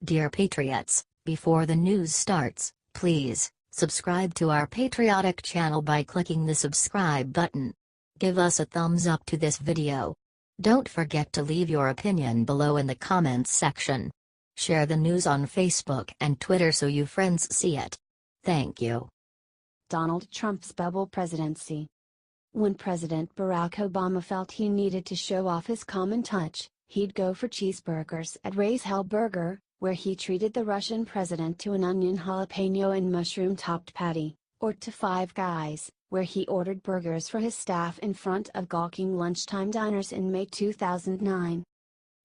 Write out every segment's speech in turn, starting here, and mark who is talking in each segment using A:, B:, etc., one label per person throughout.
A: Dear Patriots, before the news starts, please subscribe to our patriotic channel by clicking the subscribe button. Give us a thumbs up to this video. Don't forget to leave your opinion below in the comments section. Share the news on Facebook and Twitter so you friends see it. Thank you.
B: Donald Trump's bubble presidency. When President Barack Obama felt he needed to show off his common touch, he'd go for cheeseburgers at Ray's Hell Burger, where he treated the Russian president to an onion-jalapeño-and-mushroom-topped patty, or to Five Guys, where he ordered burgers for his staff in front of gawking lunchtime diners in May 2009.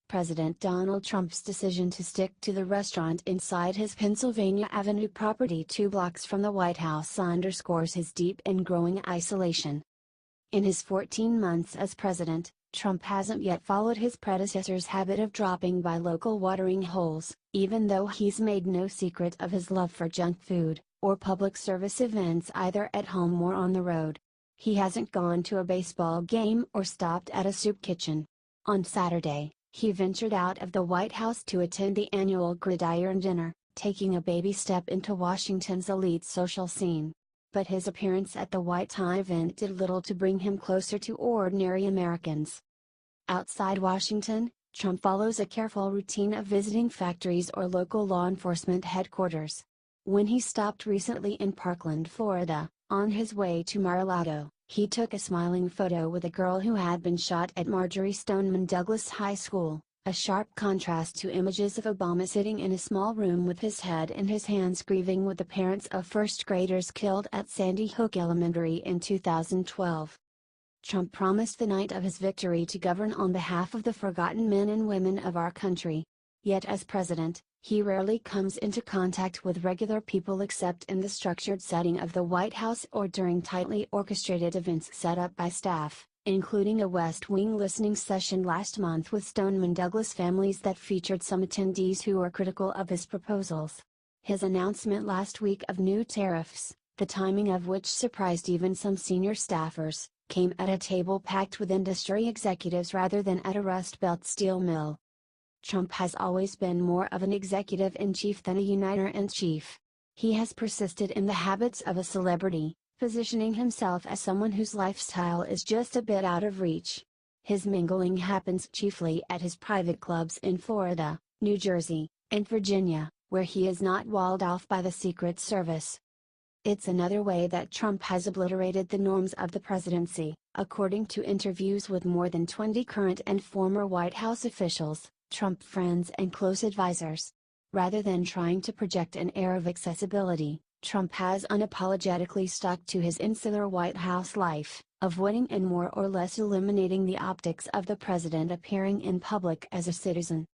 B: President Donald Trump's decision to stick to the restaurant inside his Pennsylvania Avenue property 2 blocks from the White House underscores his deep and growing isolation. In his 14 months as president, Trump hasn't yet followed his predecessor's habit of dropping by local watering holes, even though he's made no secret of his love for junk food, or public service events either at home or on the road. He hasn't gone to a baseball game or stopped at a soup kitchen. On Saturday, he ventured out of the White House to attend the annual Gridiron Dinner, taking a baby step into Washington's elite social scene. But his appearance at the White House event did little to bring him closer to ordinary Americans. Outside Washington, Trump follows a careful routine of visiting factories or local law enforcement headquarters. When he stopped recently in Parkland, Florida, on his way to Mar-a-Lago, he took a smiling photo with a girl who had been shot at Marjory Stoneman Douglas High School, a sharp contrast to images of Obama sitting in a small room with his head in his hands grieving with the parents of first graders killed at Sandy Hook Elementary in 2012. Trump promised the night of his victory to govern on behalf of the forgotten men and women of our country. Yet as president, he rarely comes into contact with regular people except in the structured setting of the White House or during tightly orchestrated events set up by staff, including a West Wing listening session last month with Stoneman Douglas families that featured some attendees who were critical of his proposals. His announcement last week of new tariffs, the timing of which surprised even some senior staffers, came at a table packed with industry executives rather than at a Rust Belt steel mill. Trump has always been more of an executive-in-chief than a uniter-in-chief. He has persisted in the habits of a celebrity, positioning himself as someone whose lifestyle is just a bit out of reach. His mingling happens chiefly at his private clubs in Florida, New Jersey, and Virginia, where he is not walled off by the Secret Service. It's another way that Trump has obliterated the norms of the presidency, according to interviews with more than 20 current and former White House officials, Trump friends and close advisors. Rather than trying to project an air of accessibility, Trump has unapologetically stuck to his insular White House life, avoiding and more or less eliminating the optics of the president appearing in public as a citizen.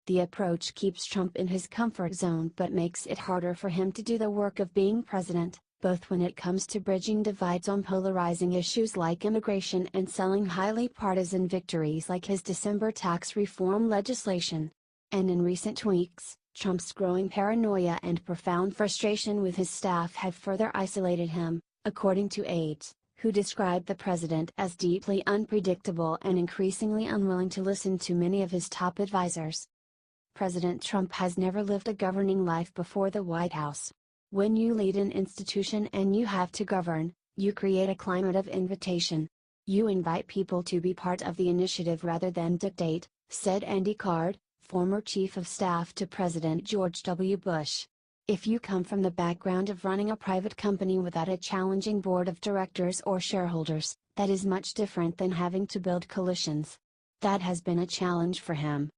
B: The approach keeps Trump in his comfort zone but makes it harder for him to do the work of being president, both when it comes to bridging divides on polarizing issues like immigration and selling highly partisan victories like his December tax reform legislation. And in recent weeks, Trump's growing paranoia and profound frustration with his staff have further isolated him, according to aides, who described the president as deeply unpredictable and increasingly unwilling to listen to many of his top advisors. President Trump has never lived a governing life before the White House. When you lead an institution and you have to govern, you create a climate of invitation. You invite people to be part of the initiative rather than dictate, said Andy Card, former chief of staff to President George W. Bush. If you come from the background of running a private company without a challenging board of directors or shareholders, that is much different than having to build coalitions. That has been a challenge for him.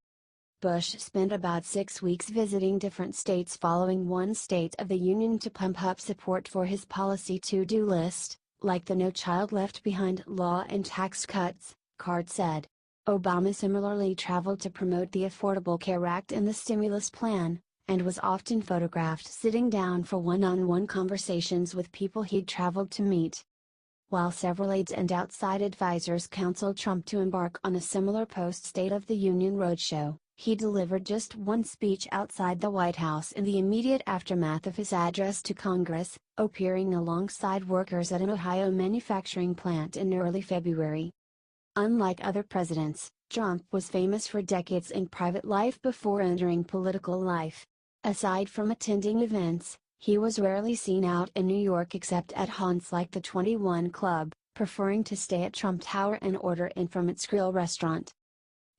B: Bush spent about 6 weeks visiting different states following one State of the Union to pump up support for his policy to-do list, like the No Child Left Behind law and tax cuts, Card said. Obama similarly traveled to promote the Affordable Care Act and the stimulus plan, and was often photographed sitting down for one-on-one conversations with people he'd traveled to meet. While several aides and outside advisors counseled Trump to embark on a similar post-State of the Union roadshow, he delivered just one speech outside the White House in the immediate aftermath of his address to Congress, appearing alongside workers at an Ohio manufacturing plant in early February. Unlike other presidents, Trump was famous for decades in private life before entering political life. Aside from attending events, he was rarely seen out in New York except at haunts like the 21 Club, preferring to stay at Trump Tower and order in from its grill restaurant.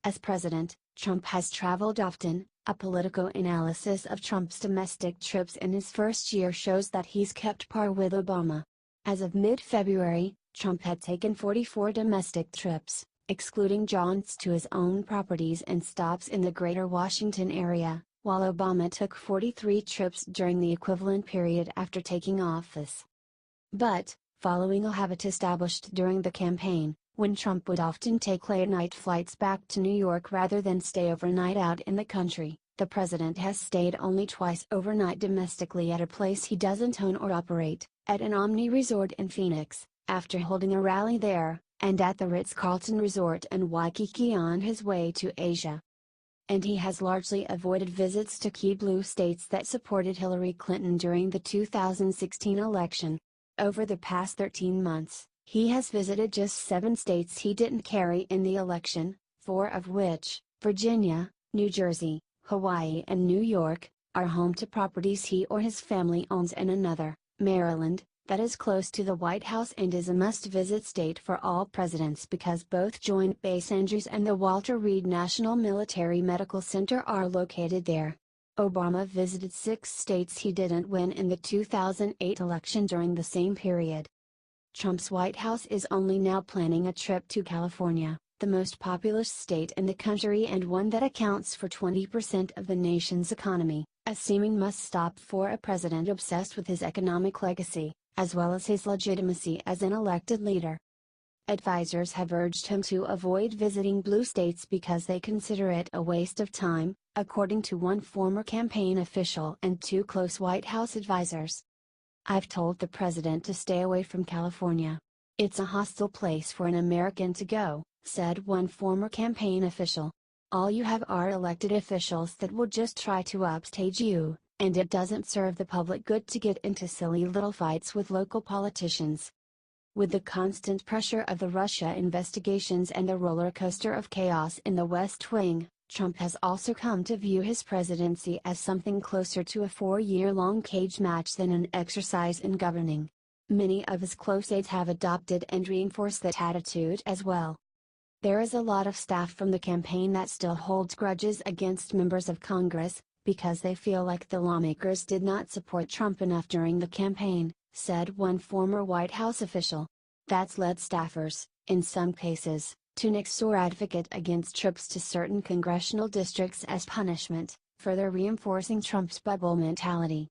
B: As president, Trump has traveled often. A Politico analysis of Trump's domestic trips in his first year shows that he's kept par with Obama. As of mid-February, Trump had taken 44 domestic trips, excluding jaunts to his own properties and stops in the greater Washington area, while Obama took 43 trips during the equivalent period after taking office. But, following a habit established during the campaign, when Trump would often take late-night flights back to New York rather than stay overnight out in the country, the president has stayed only twice overnight domestically at a place he doesn't own or operate, at an Omni Resort in Phoenix, after holding a rally there, and at the Ritz-Carlton Resort in Waikiki on his way to Asia. And he has largely avoided visits to key blue states that supported Hillary Clinton during the 2016 election. Over the past 13 months, he has visited just 7 states he didn't carry in the election, 4 of which, Virginia, New Jersey, Hawaii and New York, are home to properties he or his family owns, and another, Maryland, that is close to the White House and is a must-visit state for all presidents because both Joint Base Andrews and the Walter Reed National Military Medical Center are located there. Obama visited 6 states he didn't win in the 2008 election during the same period. Trump's White House is only now planning a trip to California, the most populous state in the country and one that accounts for 20% of the nation's economy, a seeming must-stop for a president obsessed with his economic legacy, as well as his legitimacy as an elected leader. Advisors have urged him to avoid visiting blue states because they consider it a waste of time, according to one former campaign official and 2 close White House advisors. "I've told the president to stay away from California. It's a hostile place for an American to go," said one former campaign official. "All you have are elected officials that will just try to upstage you, and it doesn't serve the public good to get into silly little fights with local politicians." With the constant pressure of the Russia investigations and the roller coaster of chaos in the West Wing, Trump has also come to view his presidency as something closer to a 4-year-long cage match than an exercise in governing. Many of his close aides have adopted and reinforced that attitude as well. There is a lot of staff from the campaign that still holds grudges against members of Congress, because they feel like the lawmakers did not support Trump enough during the campaign, said one former White House official. That's led staffers, in some cases, to nix or advocate against trips to certain congressional districts as punishment, further reinforcing Trump's bubble mentality.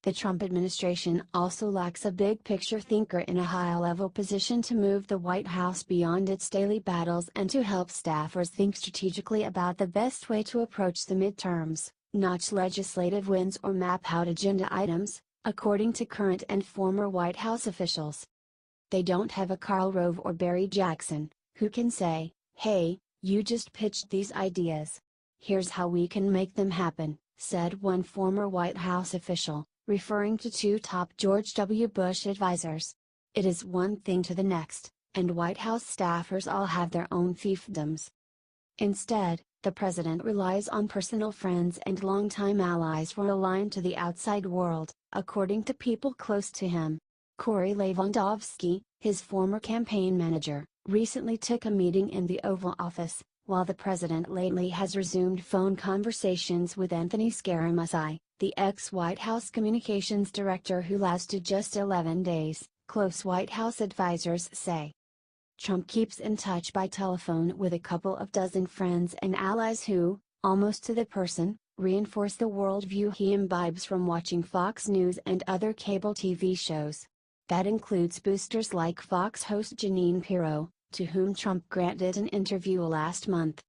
B: The Trump administration also lacks a big-picture thinker in a high-level position to move the White House beyond its daily battles and to help staffers think strategically about the best way to approach the midterms, notch legislative wins or map out agenda items, according to current and former White House officials. They don't have a Karl Rove or Barry Jackson, who can say, "Hey, you just pitched these ideas. Here's how we can make them happen," said one former White House official, referring to 2 top George W. Bush advisors. It is one thing to the next, and White House staffers all have their own fiefdoms. Instead, the president relies on personal friends and longtime allies for a line to the outside world, according to people close to him. Corey Lewandowski, his former campaign manager, recently took a meeting in the Oval Office, while the president lately has resumed phone conversations with Anthony Scaramucci, the ex-White House communications director who lasted just 11 days, close White House advisors say. Trump keeps in touch by telephone with a couple of dozen friends and allies who, almost to the person, reinforce the worldview he imbibes from watching Fox News and other cable TV shows. That includes boosters like Fox host Jeanine Pirro, to whom Trump granted an interview last month.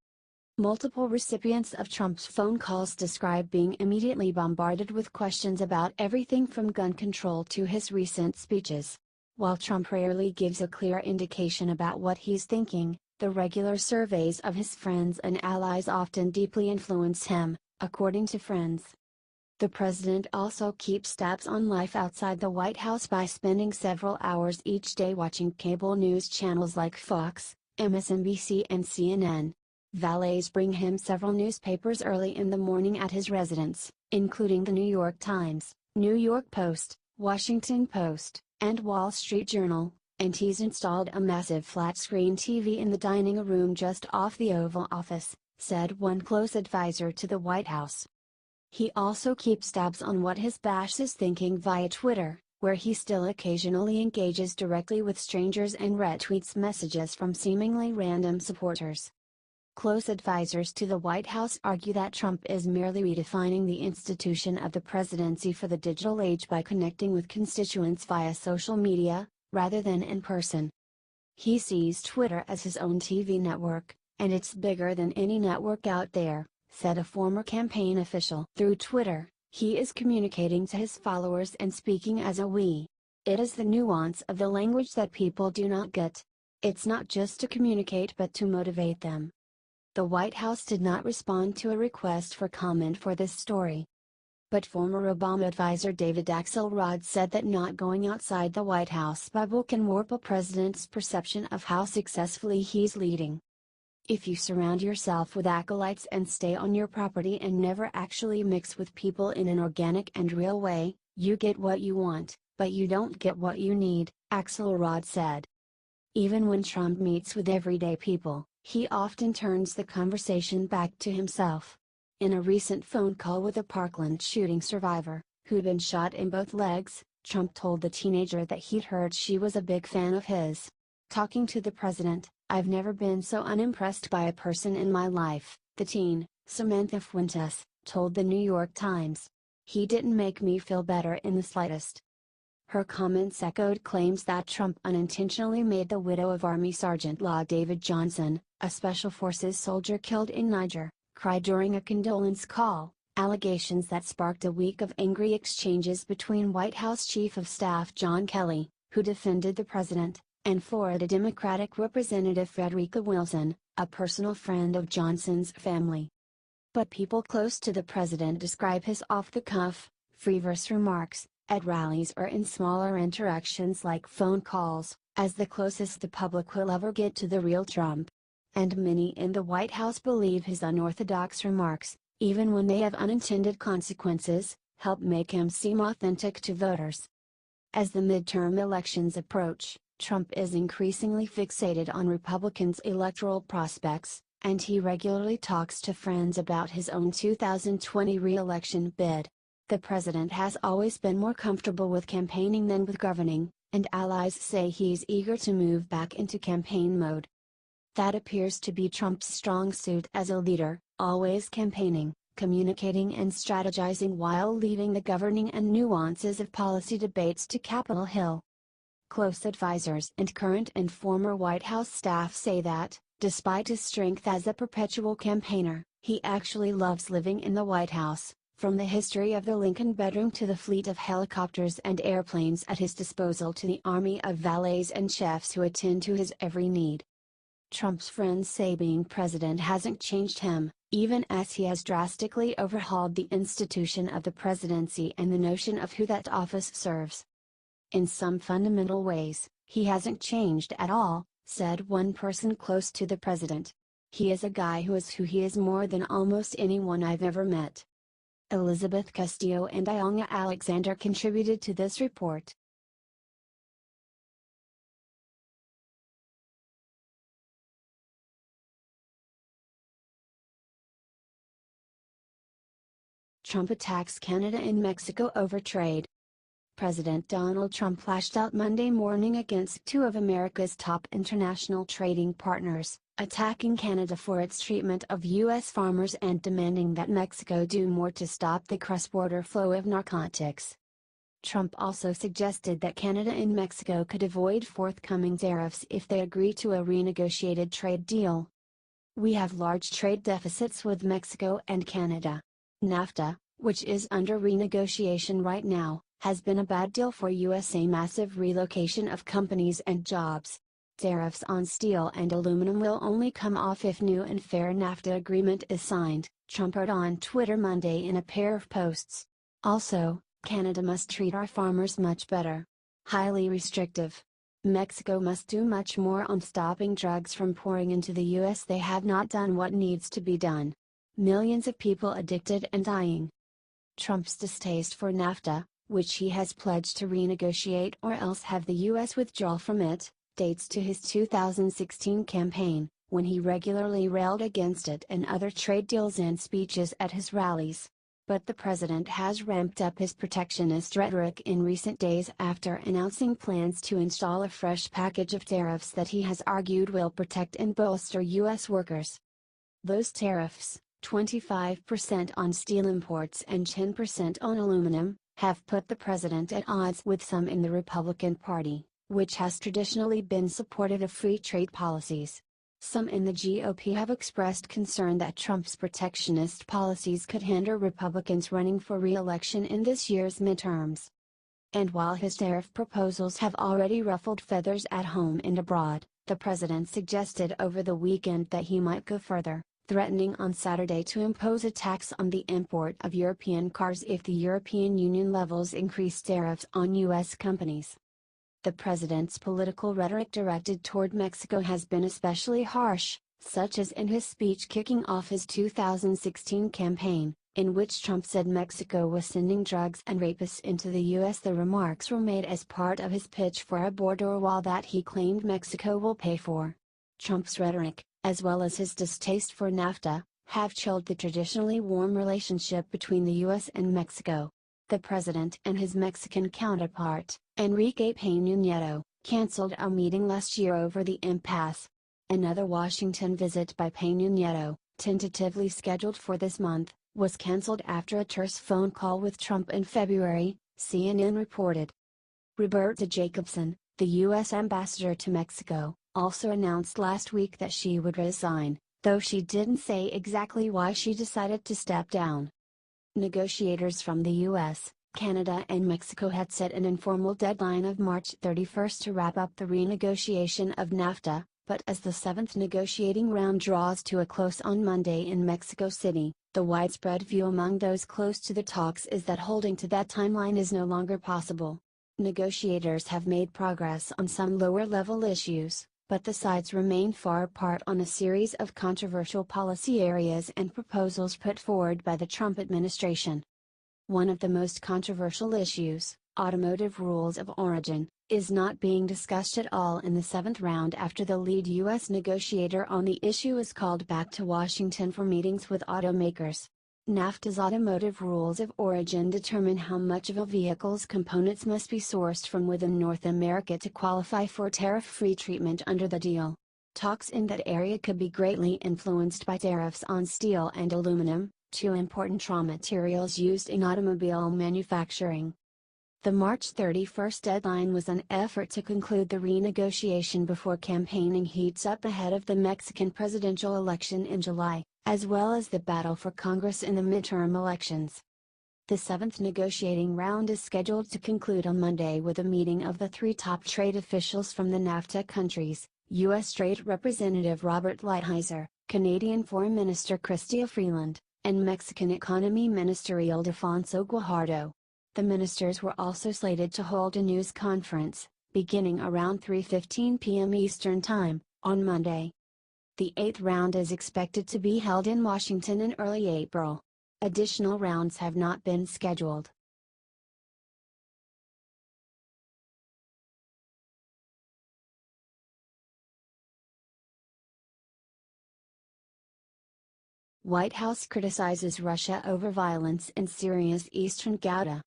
B: Multiple recipients of Trump's phone calls describe being immediately bombarded with questions about everything from gun control to his recent speeches. While Trump rarely gives a clear indication about what he's thinking, the regular surveys of his friends and allies often deeply influence him, according to friends. The president also keeps tabs on life outside the White House by spending several hours each day watching cable news channels like Fox, MSNBC and CNN. Valets bring him several newspapers early in the morning at his residence, including the New York Times, New York Post, Washington Post, and Wall Street Journal, and he's installed a massive flat-screen TV in the dining room just off the Oval Office, said one close advisor to the White House. He also keeps tabs on what his base is thinking via Twitter, where he still occasionally engages directly with strangers and retweets messages from seemingly random supporters. Close advisors to the White House argue that Trump is merely redefining the institution of the presidency for the digital age by connecting with constituents via social media, rather than in person. He sees Twitter as his own TV network, and it's bigger than any network out there, said a former campaign official. Through Twitter, he is communicating to his followers and speaking as a we. It is the nuance of the language that people do not get. It's not just to communicate but to motivate them. The White House did not respond to a request for comment for this story. But former Obama advisor David Axelrod said that not going outside the White House bubble can warp a president's perception of how successfully he's leading. If you surround yourself with acolytes and stay on your property and never actually mix with people in an organic and real way, you get what you want, but you don't get what you need, Axelrod said. Even when Trump meets with everyday people, he often turns the conversation back to himself. In a recent phone call with a Parkland shooting survivor, who'd been shot in both legs, Trump told the teenager that he'd heard she was a big fan of his. Talking to the president, "I've never been so unimpressed by a person in my life," the teen, Samantha Fuentes, told the New York Times. "He didn't make me feel better in the slightest." Her comments echoed claims that Trump unintentionally made the widow of Army Sergeant Law David Johnson, a Special Forces soldier killed in Niger, cry during a condolence call, allegations that sparked a week of angry exchanges between White House Chief of Staff John Kelly, who defended the president, and Florida Democratic Representative Frederica Wilson, a personal friend of Johnson's family. But people close to the president describe his off-the-cuff, frivolous remarks, at rallies or in smaller interactions like phone calls, as the closest the public will ever get to the real Trump. And many in the White House believe his unorthodox remarks, even when they have unintended consequences, help make him seem authentic to voters. As the midterm elections approach, Trump is increasingly fixated on Republicans' electoral prospects, and he regularly talks to friends about his own 2020 re-election bid. The president has always been more comfortable with campaigning than with governing, and allies say he's eager to move back into campaign mode. That appears to be Trump's strong suit as a leader, always campaigning, communicating and strategizing while leaving the governing and nuances of policy debates to Capitol Hill. Close advisors and current and former White House staff say that, despite his strength as a perpetual campaigner, he actually loves living in the White House, from the history of the Lincoln bedroom to the fleet of helicopters and airplanes at his disposal to the army of valets and chefs who attend to his every need. Trump's friends say being president hasn't changed him, even as he has drastically overhauled the institution of the presidency and the notion of who that office serves. "In some fundamental ways, he hasn't changed at all," said one person close to the president. "He is a guy who is who he is more than almost anyone I've ever met." Elizabeth Castillo and Ionia Alexander contributed to this report. Trump attacks Canada and Mexico over trade. President Donald Trump lashed out Monday morning against two of America's top international trading partners, attacking Canada for its treatment of U.S. farmers and demanding that Mexico do more to stop the cross-border flow of narcotics. Trump also suggested that Canada and Mexico could avoid forthcoming tariffs if they agree to a renegotiated trade deal. "We have large trade deficits with Mexico and Canada. NAFTA, which is under renegotiation right now, has been a bad deal for USA. Massive relocation of companies and jobs. Tariffs on steel and aluminum will only come off if new and fair NAFTA agreement is signed," Trump wrote on Twitter Monday in a pair of posts. "Also, Canada must treat our farmers much better. Highly restrictive. Mexico must do much more on stopping drugs from pouring into the US. They have not done what needs to be done. Millions of people addicted and dying. Trump's distaste for NAFTA, which he has pledged to renegotiate or else have the US withdraw from it, dates to his 2016 campaign, when he regularly railed against it and other trade deals and speeches at his rallies. But the president has ramped up his protectionist rhetoric in recent days after announcing plans to install a fresh package of tariffs that he has argued will protect and bolster U.S. workers. Those tariffs, 25% on steel imports and 10% on aluminum, have put the president at odds with some in the Republican Party, which has traditionally been supportive of free trade policies. Some in the GOP have expressed concern that Trump's protectionist policies could hinder Republicans running for re-election in this year's midterms. And while his tariff proposals have already ruffled feathers at home and abroad, the president suggested over the weekend that he might go further, threatening on Saturday to impose a tax on the import of European cars if the European Union levels increased tariffs on U.S. companies. The president's political rhetoric directed toward Mexico has been especially harsh, such as in his speech kicking off his 2016 campaign, in which Trump said Mexico was sending drugs and rapists into the U.S. The remarks were made as part of his pitch for a border wall that he claimed Mexico will pay for. Trump's rhetoric, as well as his distaste for NAFTA, have chilled the traditionally warm relationship between the U.S. and Mexico. The president and his Mexican counterpart, Enrique Peña Nieto, canceled a meeting last year over the impasse. Another Washington visit by Peña Nieto, tentatively scheduled for this month, was canceled after a terse phone call with Trump in February, CNN reported. Roberta Jacobson, the U.S. ambassador to Mexico, also announced last week that she would resign, though she didn't say exactly why she decided to step down. Negotiators from the U.S., Canada and Mexico had set an informal deadline of March 31 to wrap up the renegotiation of NAFTA, but as the seventh negotiating round draws to a close on Monday in Mexico City, the widespread view among those close to the talks is that holding to that timeline is no longer possible. Negotiators have made progress on some lower-level issues, but the sides remain far apart on a series of controversial policy areas and proposals put forward by the Trump administration. One of the most controversial issues, automotive rules of origin, is not being discussed at all in the seventh round after the lead U.S. negotiator on the issue is called back to Washington for meetings with automakers. NAFTA's automotive rules of origin determine how much of a vehicle's components must be sourced from within North America to qualify for tariff-free treatment under the deal. Talks in that area could be greatly influenced by tariffs on steel and aluminum, two important raw materials used in automobile manufacturing. The March 31 deadline was an effort to conclude the renegotiation before campaigning heats up ahead of the Mexican presidential election in July, as well as the battle for Congress in the midterm elections. The seventh negotiating round is scheduled to conclude on Monday with a meeting of the three top trade officials from the NAFTA countries, U.S. Trade Representative Robert Lighthizer, Canadian Foreign Minister Chrystia Freeland, and Mexican Economy Minister Ildefonso Guajardo. The ministers were also slated to hold a news conference, beginning around 3:15 p.m. Eastern Time, on Monday. The eighth round is expected to be held in Washington in early April. Additional rounds have not been scheduled. White House criticizes Russia over violence in Syria's eastern Ghouta.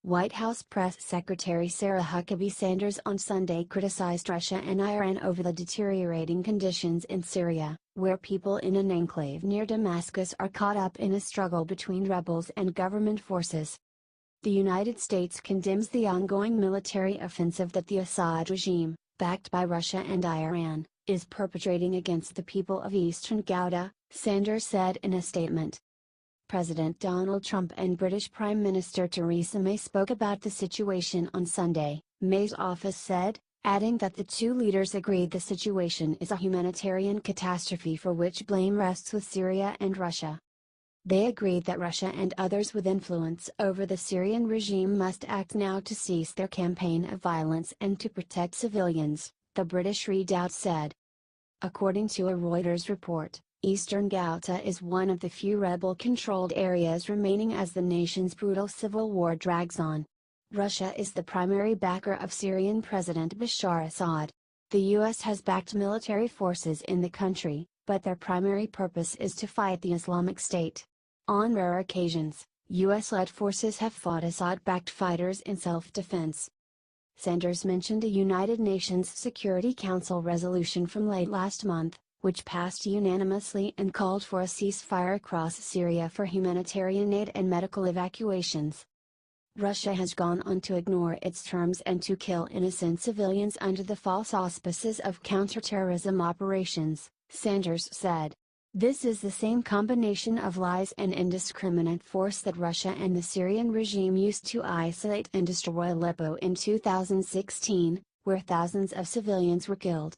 B: White House Press Secretary Sarah Huckabee Sanders on Sunday criticized Russia and Iran over the deteriorating conditions in Syria, where people in an enclave near Damascus are caught up in a struggle between rebels and government forces. The United States condemns the ongoing military offensive that the Assad regime, backed by Russia and Iran, is perpetrating against the people of eastern Ghouta, Sanders said in a statement. President Donald Trump and British Prime Minister Theresa May spoke about the situation on Sunday, May's office said, adding that the two leaders agreed the situation is a humanitarian catastrophe for which blame rests with Syria and Russia. They agreed that Russia and others with influence over the Syrian regime must act now to cease their campaign of violence and to protect civilians, the British redoubt said. According to a Reuters report, Eastern Ghouta is one of the few rebel-controlled areas remaining as the nation's brutal civil war drags on. Russia is the primary backer of Syrian President Bashar Assad. The U.S. has backed military forces in the country, but their primary purpose is to fight the Islamic State. On rare occasions, U.S.-led forces have fought Assad-backed fighters in self-defense. Sanders mentioned a United Nations Security Council resolution from late last month, which passed unanimously and called for a ceasefire across Syria for humanitarian aid and medical evacuations. Russia has gone on to ignore its terms and to kill innocent civilians under the false auspices of counterterrorism operations, Sanders said. This is the same combination of lies and indiscriminate force that Russia and the Syrian regime used to isolate and destroy Aleppo in 2016, where thousands of civilians were killed.